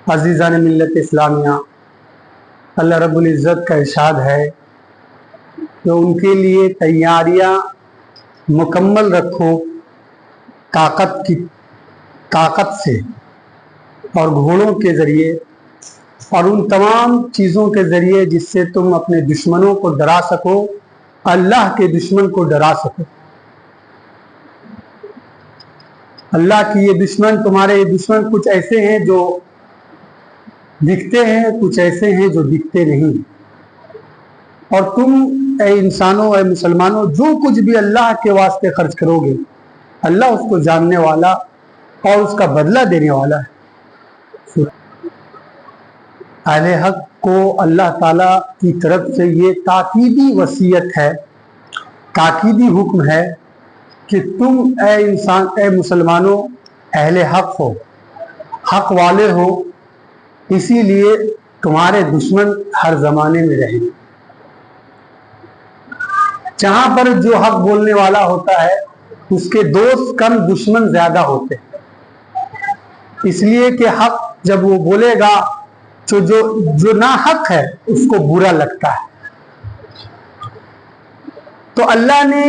عزیزان ملت اسلامیہ، اللہ رب العزت کا ارشاد ہے کہ ان کے لیے تیاریاں مکمل رکھو طاقت سے اور گھوڑوں کے ذریعے اور ان تمام چیزوں کے ذریعے جس سے تم اپنے دشمنوں کو ڈرا سکو، اللہ کے دشمن کو ڈرا سکو۔ اللہ کی یہ دشمن، تمہارے یہ دشمن کچھ ایسے ہیں جو دکھتے ہیں، کچھ ایسے ہیں جو دکھتے نہیں، اور تم اے انسانوں، اے مسلمانوں، جو کچھ بھی اللہ کے واسطے خرچ کرو گے، اللہ اس کو جاننے والا اور اس کا بدلہ دینے والا ہے۔ اہل حق کو اللہ تعالیٰ کی طرف سے یہ تاکیدی وصیت ہے، تاکیدی حکم ہے کہ تم اے مسلمانوں اہل حق ہو، حق والے ہو، اسی لیے تمہارے دشمن ہر زمانے میں رہیں۔ جہاں پر جو حق بولنے والا ہوتا ہے اس کے دوست کم، دشمن زیادہ ہوتے ہیں، اس لیے کہ حق جب وہ بولے گا تو جو نا حق ہے اس کو برا لگتا ہے۔ تو اللہ نے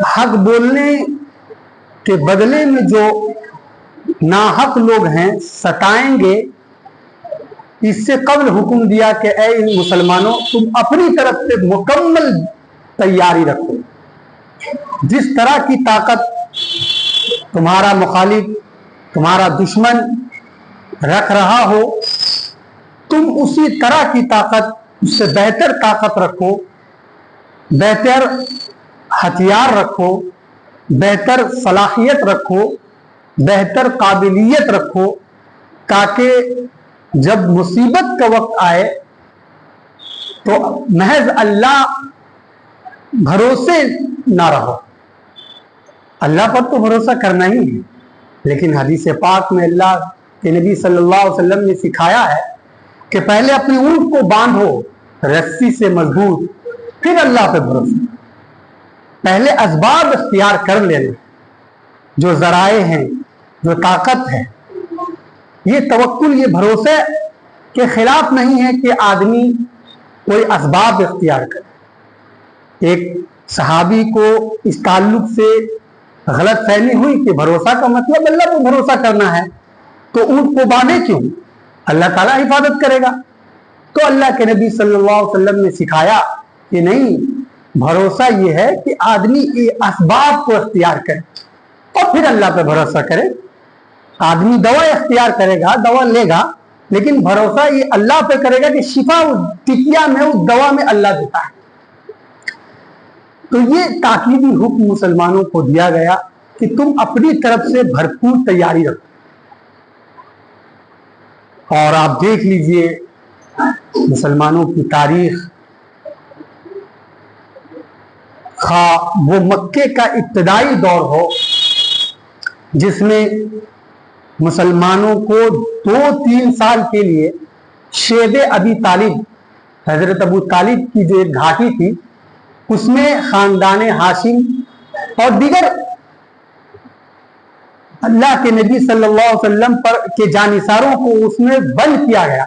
حق بولنے کے بدلے میں جو ناحق لوگ ہیں ستائیں گے، اس سے قبل حکم دیا کہ اے مسلمانوں تم اپنی طرف سے مکمل تیاری رکھو۔ جس طرح کی طاقت تمہارا مخالف، تمہارا دشمن رکھ رہا ہو، تم اسی طرح کی طاقت، اس سے بہتر طاقت رکھو، بہتر ہتھیار رکھو، بہتر صلاحیت رکھو، بہتر قابلیت رکھو، تاکہ جب مصیبت کا وقت آئے تو محض اللہ بھروسے نہ رہو۔ اللہ پر تو بھروسہ کرنا ہی ہے، لیکن حدیث پاک میں اللہ کے نبی صلی اللہ علیہ وسلم نے سکھایا ہے کہ پہلے اپنی اونٹ کو باندھو رسی سے مضبوط، پھر اللہ پہ بھروسہ۔ پہلے اسباب اختیار کر لینا، جو ذرائع ہیں، جو طاقت ہے۔ یہ توکل، یہ بھروسے کے خلاف نہیں ہے کہ آدمی کوئی اسباب اختیار کرے۔ ایک صحابی کو اس تعلق سے غلط فہمی ہوئی کہ بھروسہ کا مطلب اللہ پہ بھروسہ کرنا ہے، تو اونٹ کو باندھے کیوں؟ اللہ تعالیٰ حفاظت کرے گا۔ تو اللہ کے نبی صلی اللہ علیہ وسلم نے سکھایا کہ نہیں، بھروسہ یہ ہے کہ آدمی اسباب کو اختیار کرے اور پھر اللہ پہ بھروسہ کرے۔ آدمی دوا اختیار کرے گا، دوا لے گا، لیکن بھروسہ یہ اللہ پہ کرے گا کہ شفا اس ٹکیا میں، اس دوا میں اللہ دیتا ہے۔ تو یہ تاکیدی حکم مسلمانوں کو دیا گیا کہ تم اپنی طرف سے بھرپور تیاری رکھو۔ اور آپ دیکھ لیجئے مسلمانوں کی تاریخ، خواہ وہ مکے کا ابتدائی دور ہو جس میں مسلمانوں کو 2-3 سال کے لیے شیب ابی طالب، حضرت ابو طالب کی جو ایک گھاٹی تھی، اس میں خاندان ہاشم اور دیگر اللہ کے نبی صلی اللہ علیہ وسلم پر کے جانثاروں کو اس میں بند کیا گیا،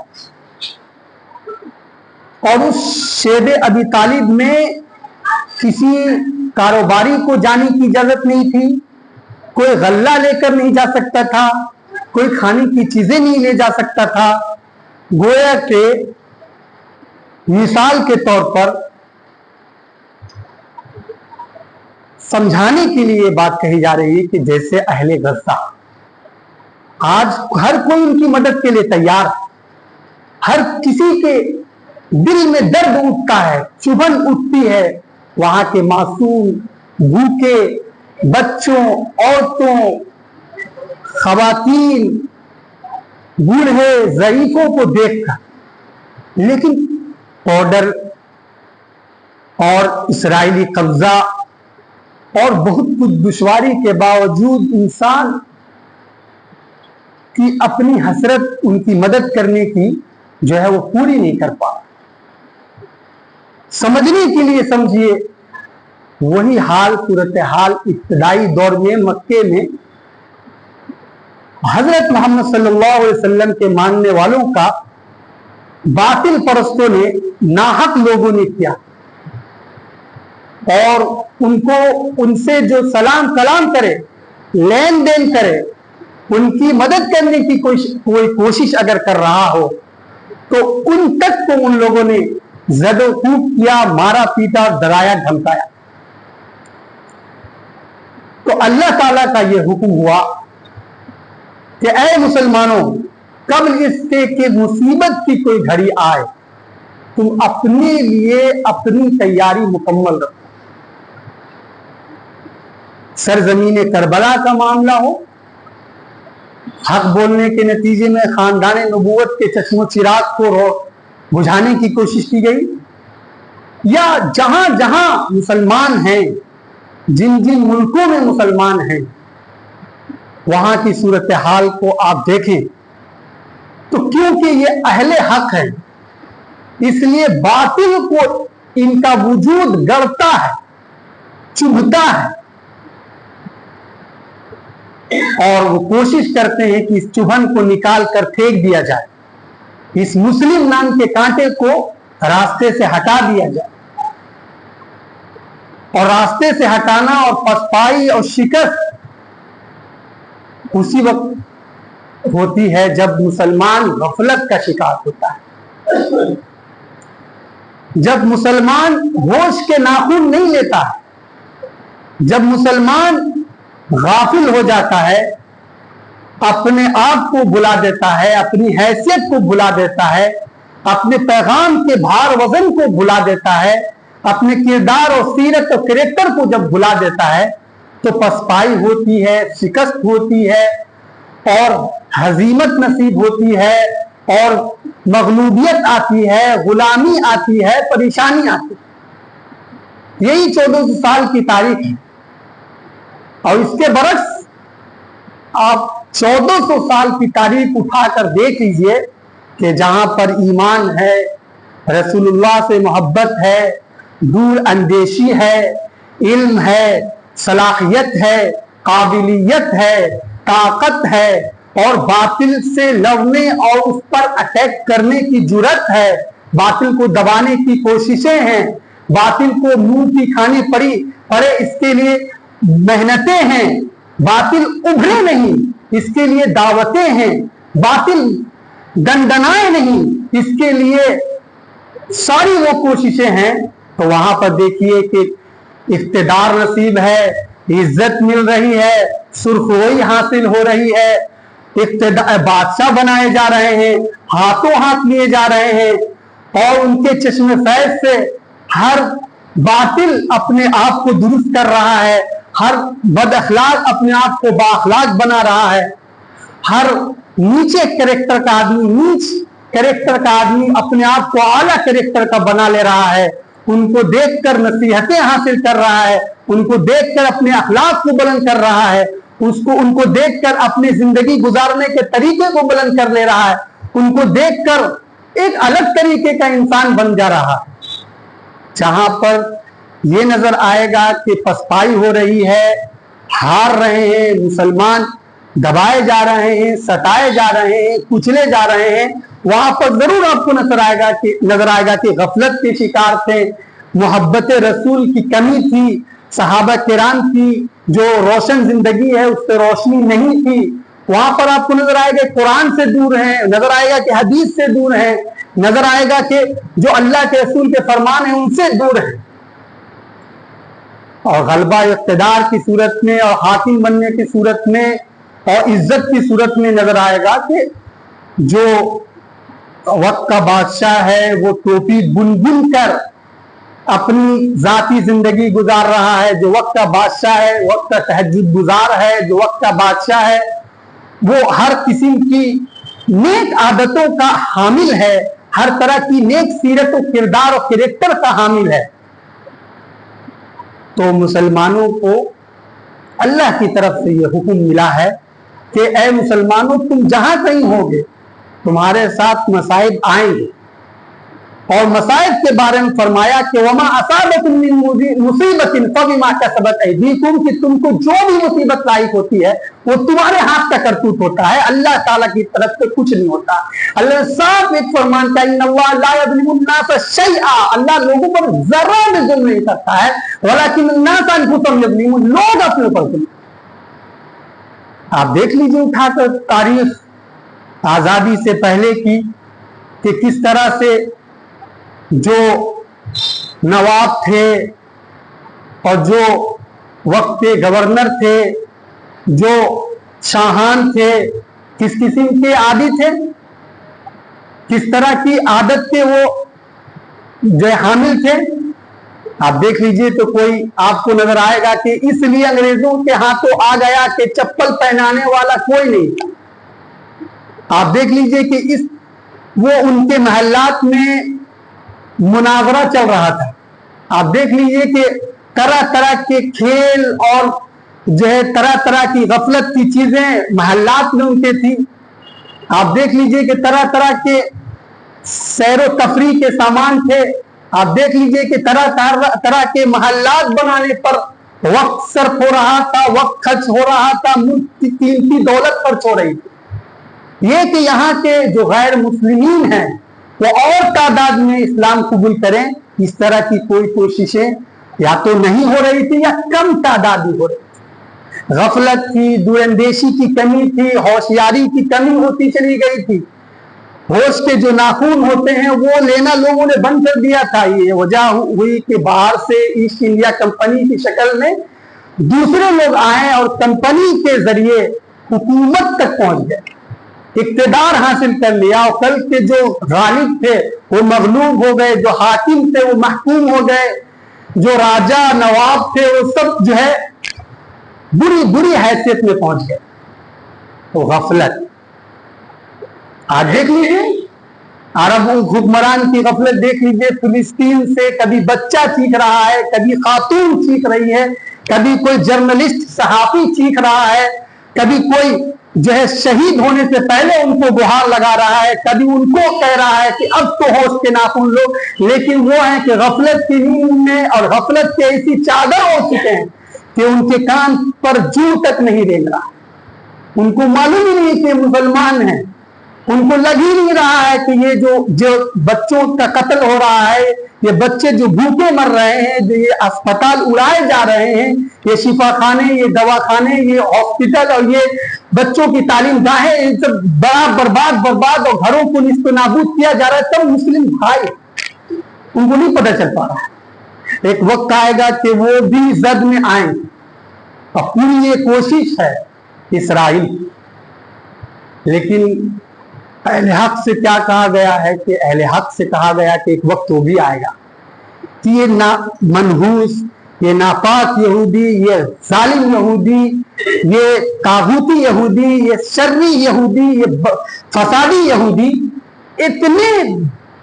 اور اس شیب ابی طالب میں کسی کاروباری کو جانے کی اجازت نہیں تھی، کوئی غلہ لے کر نہیں جا سکتا تھا، کوئی کھانے کی چیزیں نہیں لے جا سکتا تھا۔ گویا کہ مثال کے طور پر سمجھانے کے لیے یہ بات کہی جا رہی ہے کہ جیسے اہل غزہ، آج ہر کوئی ان کی مدد کے لیے تیار ہے، ہر کسی کے دل میں درد اٹھتا ہے، چبھن اٹھتی ہے، وہاں کے معصوم، بھوکے بچوں، عورتوں، خواتین، بوڑھے، ضعیفوں کو دیکھ کر۔ لیکن آرڈر اور اسرائیلی قبضہ اور بہت کچھ دشواری کے باوجود انسان کی اپنی حسرت ان کی مدد کرنے کی جو ہے وہ پوری نہیں کر پا۔ سمجھنے کے لیے سمجھیے وہی حال، صورتحال ابتدائی دور میں مکے میں حضرت محمد صلی اللہ علیہ وسلم کے ماننے والوں کا باطل پرستوں نے، ناحق لوگوں نے کیا، اور ان سے جو سلام کلام کرے، لین دین کرے، ان کی مدد کرنے کی کوئی کوشش اگر کر رہا ہو تو ان تک کو ان لوگوں نے زد و کوب کیا، مارا پیٹا، ڈرایا دھمکایا۔ تو اللہ تعالیٰ کا یہ حکم ہوا کہ اے مسلمانوں، قبل اس کے کہ مصیبت کی کوئی گھڑی آئے، تم اپنے لیے اپنی تیاری مکمل رکھو۔ سرزمین کربلا کا معاملہ ہو، حق بولنے کے نتیجے میں خاندان نبوت کے چشم و چراغ کو بجھانے کی کوشش کی گئی، یا جہاں جہاں مسلمان ہیں، جن جن ملکوں میں مسلمان ہیں، وہاں کی صورتحال کو آپ دیکھیں تو کیونکہ یہ اہل حق ہے، اس لیے باطل کو ان کا وجود گڑتا ہے، چبھتا ہے، اور وہ کوشش کرتے ہیں کہ اس چبھن کو نکال کر پھینک دیا جائے، اس مسلم نام کے کانٹے کو راستے سے ہٹا دیا جائے۔ اور راستے سے ہٹانا اور پسپائی اور شکست اسی وقت ہوتی ہے جب مسلمان غفلت کا شکار ہوتا ہے، جب مسلمان ہوش کے ناخن نہیں لیتا ہے، جب مسلمان غافل ہو جاتا ہے، اپنے آپ کو بھلا دیتا ہے، اپنی حیثیت کو بھلا دیتا ہے، اپنے پیغام کے بھار وزن کو بھلا دیتا ہے، اپنے کردار اور سیرت اور کریکٹر کو جب بھلا دیتا ہے تو پسپائی ہوتی ہے، شکست ہوتی ہے، اور ہزیمت نصیب ہوتی ہے، اور مغلوبیت آتی ہے، غلامی آتی ہے، پریشانی آتی ہے۔ یہی 1400 سال کی تاریخ ہے، اور اس کے برعکس آپ 1400 سال کی تاریخ اٹھا کر دیکھ لیجئے کہ جہاں پر ایمان ہے، رسول اللہ سے محبت ہے، دور اندیشی ہے، علم ہے، صلاحیت ہے، قابلیت ہے، طاقت ہے، اور باطل سے لڑنے اور اس پر اٹیک کرنے کی جرات ہے، باطل کو دبانے کی کوششیں ہیں، باطل کو منہ کی کھانی پڑے اس کے لیے محنتیں ہیں، باطل ابھرے نہیں اس کے لیے دعوتیں ہیں، باطل دندنائے نہیں اس کے لیے ساری وہ کوششیں ہیں۔ تو وہاں پر دیکھیے کہ اقتدار نصیب ہے، عزت مل رہی ہے، سرخروئی حاصل ہو رہی ہے، بادشاہ بنائے جا رہے ہیں، ہاتھوں ہاتھ لیے جا رہے ہیں، اور ان کے چشم فیض سے ہر باطل اپنے آپ کو درست کر رہا ہے، ہر بد اخلاق اپنے آپ کو بااخلاق بنا رہا ہے، ہر نیچے کریکٹر کا آدمی نیچ کریکٹر کا آدمی اپنے آپ کو اعلیٰ کریکٹر کا بنا لے رہا ہے، ان کو دیکھ کر نصیحتیں حاصل کر رہا ہے، ان کو دیکھ کر اپنے اخلاق کو بلند کر رہا ہے، ان کو دیکھ کر اپنی زندگی گزارنے کے طریقے کو بلند کر لے رہا ہے، ان کو دیکھ کر ایک الگ طریقے کا انسان بن جا رہا ہے۔ جہاں پر یہ نظر آئے گا کہ پسپائی ہو رہی ہے، ہار رہے ہیں مسلمان، دبائے جا رہے ہیں، ستائے جا رہے ہیں، کچلے جا رہے ہیں، وہاں پر ضرور آپ کو نظر آئے گا کہ غفلت کے شکار تھے، محبت رسول کی کمی تھی، صحابہ کرام کی جو روشن زندگی ہے اس سے روشنی نہیں تھی، وہاں پر آپ کو نظر آئے گا قرآن سے دور ہیں، نظر آئے گا کہ حدیث سے دور ہیں، نظر آئے گا کہ جو اللہ کے رسول کے فرمان ہیں ان سے دور ہیں، اور غلبہ اقتدار کی صورت میں اور حاکم بننے کی صورت میں اور عزت کی صورت میں نظر آئے گا کہ جو وقت کا بادشاہ ہے وہ ٹوپی بن بن کر اپنی ذاتی زندگی گزار رہا ہے، جو وقت کا بادشاہ ہے، وقت کا تہجد گزار ہے، جو وقت کا بادشاہ ہے وہ ہر قسم کی نیک عادتوں کا حامل ہے، ہر طرح کی نیک سیرت و کردار و کریکٹر کا حامل ہے۔ تو مسلمانوں کو اللہ کی طرف سے یہ حکم ملا ہے کہ اے مسلمانوں، تم جہاں کہیں ہوگے تمہارے ساتھ مصائب آئیں گے، اور مصائب کے بارے میں فرمایا کہ وما اصابکم من مصیبت فبما کسبت ایدیکم، کہ تم کو جو بھی مصیبت لاحق ہوتی ہے وہ تمہارے ہاتھ کا کرتوت ہوتا ہے، اللہ تعالیٰ کی طرف سے کچھ نہیں ہوتا۔ اللہ نے صاف ایک فرمان کہا ان اللہ لا یظلم الناس شیئا، اللہ لوگوں پر ذرہ بھی ظلم نہیں کرتا ہے، ولکن الناس انفسهم یظلمون، لوگ اپنے پر ظلم۔ آپ دیکھ لیجیے اٹھا کر تاریخ آزادی سے پہلے کی کہ کس طرح سے جو نواب تھے اور جو وقت کے گورنر تھے، جو شاہان تھے، کس قسم کے عادی تھے، کس طرح کی عادت کے وہ جو حامل تھے۔ آپ دیکھ لیجئے تو کوئی آپ کو نظر آئے گا کہ اس لیے انگریزوں کے ہاتھوں آ گیا کہ چپل پہنانے والا کوئی نہیں تھا۔ آپ دیکھ لیجئے کہ وہ ان کے محلات میں مناظرہ چل رہا تھا۔ آپ دیکھ لیجئے کہ طرح طرح کے کھیل اور جو ہے طرح طرح کی غفلت کی چیزیں محلات میں ان کے تھی۔ آپ دیکھ لیجئے کہ طرح طرح کے سیر و تفریح کے سامان تھے۔ آپ دیکھ لیجئے کہ طرح طرح کے محلات بنانے پر وقت صرف ہو رہا تھا، وقت خرچ ہو رہا تھا، ملک کی قیمتی دولت خرچ ہو رہی تھی۔ یہ کہ یہاں کے جو غیر مسلمین ہیں وہ اور تعداد میں اسلام قبول کریں، اس طرح کی کوئی کوششیں یا تو نہیں ہو رہی تھی یا کم تعداد میں ہو رہی تھی۔ غفلت تھی، دور اندیشی کی کمی تھی، ہوشیاری کی کمی ہوتی چلی گئی تھی۔ ہوش کے جو ناخون ہوتے ہیں وہ لینا لوگوں نے بند کر دیا تھا۔ یہ وجہ ہوئی کہ باہر سے ایسٹ انڈیا کمپنی کی شکل میں دوسرے لوگ آئے اور کمپنی کے ذریعے حکومت تک پہنچ گئے، اقتدار حاصل کر لیا، اور کل کے جو غالب تھے وہ مغلوب ہو گئے، جو حاکم تھے وہ محکوم ہو گئے، جو راجہ نواب تھے وہ سب جو ہے بری بری حیثیت میں پہنچ گئے۔ تو غفلت آج دیکھ لیجیے، عرب حکمران کی غفلت دیکھ لیجیے۔ فلسطین سے کبھی بچہ چیخ رہا ہے، کبھی خاتون چیخ رہی ہے، کبھی کوئی جرنلسٹ صحافی چیخ رہا ہے، کبھی کوئی جو ہے شہید ہونے سے پہلے ان کو گہار لگا رہا ہے، کبھی ان کو کہہ رہا ہے کہ اب تو ہوش کے ناخن لو۔ لیکن وہ ہیں کہ غفلت کی نیند میں اور غفلت کے ایسی چادر ہو چکے ہیں کہ ان کے کان پر جو تک نہیں رینگ رہا۔ ان کو معلوم ہی نہیں کہ مسلمان ہیں، ان کو لگ ہی نہیں رہا ہے کہ یہ جو بچوں کا قتل ہو رہا ہے، یہ بچے جو بھوکے مر رہے ہیں، جو یہ اسپتال اڑائے جا رہے ہیں، یہ شفا خانے، یہ دواخانے، یہ ہاسپٹل اور یہ بچوں کی تعلیم گاہیں، یہ سب بڑا برباد اور گھروں کو نصف نابود کیا جا رہا ہے۔ تب مسلم بھائی ان کو نہیں پتہ چل پا رہا ہے۔ ایک وقت آئے گا کہ وہ بھی زد میں آئیں، اور پوری یہ کوشش ہے اسرائیل، لیکن اہل حق سے کیا کہا گیا ہے کہ اہل حق سے کہا گیا کہ ایک وقت وہ بھی آئے گا کہ یہ منحوس، یہ ناپاک یہودی، یہ ظالم یہودی، یہ طاغوتی یہودی، یہ شرری یہودی، یہ فسادی یہودی اتنے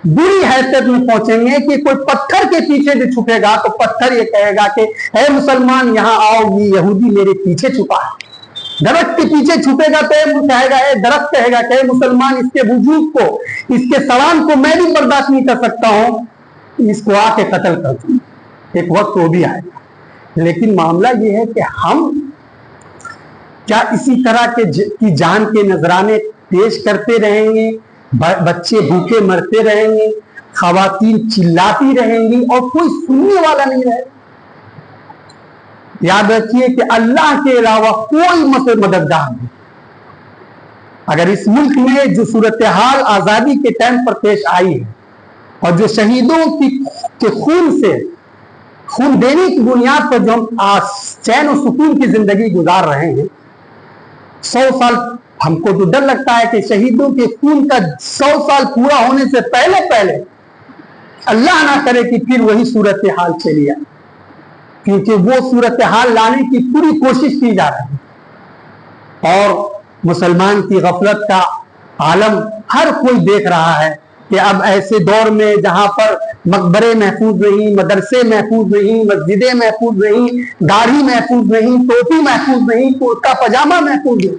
بری حیثیت میں پہنچیں گے کہ کوئی پتھر کے پیچھے بھی چھپے گا تو پتھر یہ کہے گا کہ اے مسلمان یہاں آؤ، یہ یہودی میرے پیچھے چھپا ہے۔ درخت کے پیچھے چھپے گا تو کہے گا، اے درخت کہے گا کہ اے مسلمان اس کے وجود کو، اس کے سلام کو میں بھی برداشت نہیں کر سکتا ہوں، اس کو آ کے قتل کر دوں۔ ایک وقت وہ بھی آئے گا، لیکن معاملہ یہ ہے کہ ہم کیا اسی طرح کی جان کے نذرانے پیش کرتے رہیں گے؟ بچے بھوکے مرتے رہیں گے، خواتین چلاتی رہیں گی اور کوئی سننے والا نہیں رہے۔ یاد رکھیے کہ اللہ کے علاوہ کوئی مددگار نہیں۔ اگر اس ملک میں جو صورتحال آزادی کے ٹائم پر پیش آئی ہے اور جو شہیدوں کے خون دینے کی بنیاد پر جو ہم چین و سکون کی زندگی گزار رہے ہیں، 100 سال ہم کو تو ڈر لگتا ہے کہ شہیدوں کے خون کا 100 سال پورا ہونے سے پہلے اللہ نہ کرے کہ پھر وہی صورتحال چلی آئے، کیونکہ وہ صورتحال لانے کی پوری کوشش کی جا رہی ہے۔ اور مسلمان کی غفلت کا عالم ہر کوئی دیکھ رہا ہے کہ اب ایسے دور میں جہاں پر مقبرے محفوظ نہیں، مدرسے محفوظ نہیں، مسجدیں محفوظ نہیں، داڑھی محفوظ نہیں، ٹوپی محفوظ نہیں، کرتا پاجامہ محفوظ نہیں،